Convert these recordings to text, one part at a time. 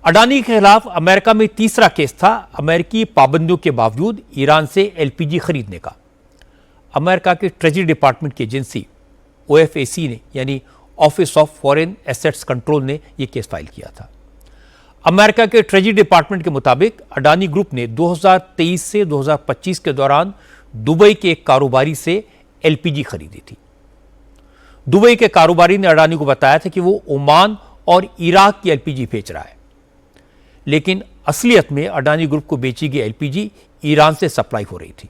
अडानी के खिलाफ अमेरिका में तीसरा केस था अमेरिकी पाबंदियों के बावजूद ईरान से एलपीजी खरीदने का। अमेरिका के ट्रेजरी डिपार्टमेंट की एजेंसी ओएफएसी ने यानी office of foreign assets control ने यह केस फाइल किया था। अमेरिका के ट्रेजरी डिपार्टमेंट के मुताबिक अडानी ग्रुप ने 2023 से 2025 के दौरान दुबई के एक कारोबारी से एलपीजी खरीदी थी। दुबई के कारोबारी ने अडानी को बताया था कि वो ओमान और इराक की एलपीजी बेच रहा है, लेकिन असलियत में अडानी ग्रुप को बेची गई एलपीजी ईरान से सप्लाई हो रही थी।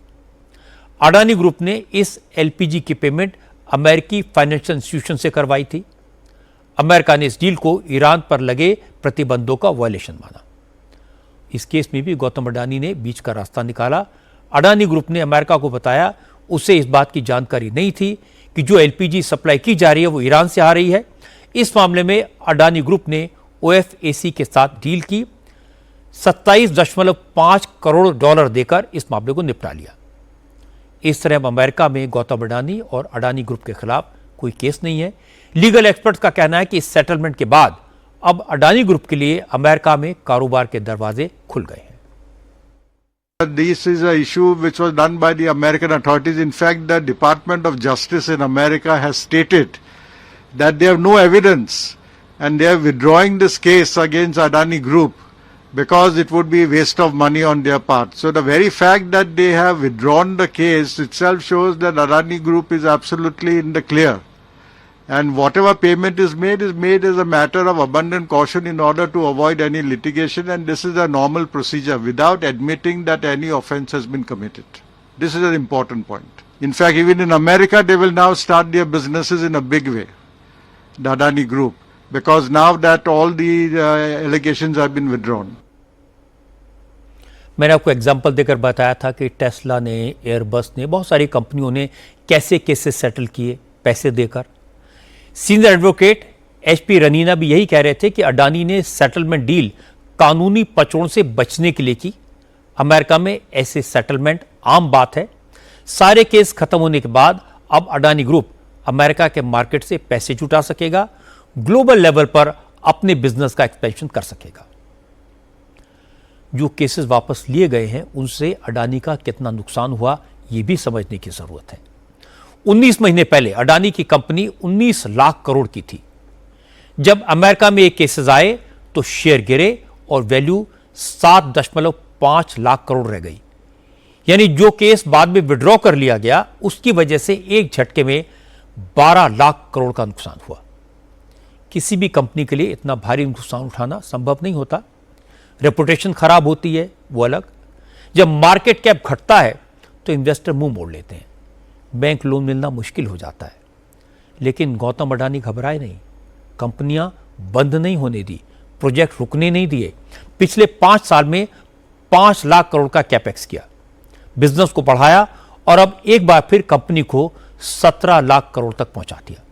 अडानी ग्रुप ने इस एलपीजी की पेमेंट अमेरिकी फाइनेंशियल इंस्टीट्यूशन से करवाई थी। अमेरिका ने इस डील को ईरान पर लगे प्रतिबंधों का वायलेशन माना। इस केस में भी गौतम अडानी ने बीच का रास्ता निकाला। अडानी ग्रुप ने अमेरिका को बताया उसे इस बात की जानकारी नहीं थी कि जो एलपीजी सप्लाई की जा रही है वो ईरान से आ रही है। इस मामले में अडानी ग्रुप ने ओएफएसी के साथ डील की, 27.5 करोड़ डॉलर देकर इस मामले को निपटा लिया। इस तरह अब अमेरिका में गौतम अडानी और अडानी ग्रुप के खिलाफ कोई केस नहीं है। लीगल एक्सपर्ट्स का कहना है कि इस सेटलमेंट के बाद अब अडानी ग्रुप के लिए अमेरिका में कारोबार के दरवाजे खुल गए हैं। This is an issue which was done by the American authorities. In fact, the Department of Justice in America has stated that they have no evidence and they are withdrawing this case against Adani Group because it would be a waste of money on their part. So the very fact that they have withdrawn the case itself shows that Adani Group is absolutely in the clear. And whatever payment is made as a matter of abundant caution in order to avoid any litigation, and this is a normal procedure without admitting that any offense has been committed. This is an important point. In fact, even in America, they will now start their businesses in a big way, the Adani Group, because now that all the allegations have been withdrawn. मैंने आपको example देकर बताया था कि Tesla ने, Airbus ने, बहुत सारी कंपनियों ने कैसे केसेस सेटल किए पैसे देकर। सीनियर एडवोकेट एचपी रनीना भी यही कह रहे थे कि अडानी ने सेटलमेंट डील कानूनी पचड़ों से बचने के लिए की। अमेरिका में ऐसे सेटलमेंट आम बात है। सारे केस खत्म होने के बाद अब अडानी ग्रुप अमेरिका के मार्केट से पैसे जुटा सकेगा, ग्लोबल लेवल पर अपने बिजनेस का एक्सपेंशन कर सकेगा। जो केसेस वापस लिए गए हैं उनसे अडानी का कितना नुकसान हुआ यह भी समझने की जरूरत है। 19 महीने पहले अडानी की कंपनी 19 लाख करोड़ की थी। जब अमेरिका में ये केसेस आए तो शेयर गिरे और वैल्यू 7.5 लाख करोड़ रह गई। यानी जो केस बाद में विड्रॉ कर लिया गया उसकी वजह से एक झटके में 12 लाख करोड़ का नुकसान हुआ। किसी भी कंपनी के लिए इतना भारी नुकसान उठाना संभव नहीं होता। रेपुटेशन खराब होती है वो अलग। जब मार्केट कैप घटता है तो इन्वेस्टर मुंह मोड़ लेते हैं, बैंक लोन मिलना मुश्किल हो जाता है। लेकिन गौतम अडानी घबराए नहीं, कंपनियां बंद नहीं होने दी, प्रोजेक्ट रुकने नहीं दिए। पिछले 5 साल में 5 लाख करोड़ का कैपेक्स किया, बिजनेस को बढ़ाया और अब एक बार फिर कंपनी को 17 लाख करोड़ तक पहुंचा दिया।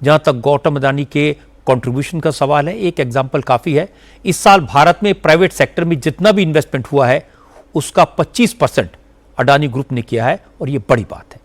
जहां तक गौतम अडानी के कंट्रीब्यूशन का सवाल है, एक एग्जाम्पल काफी है। इस साल भारत में प्राइवेट सेक्टर में जितना भी इन्वेस्टमेंट हुआ है उसका 25% अडानी ग्रुप ने किया है और यह बड़ी बात है।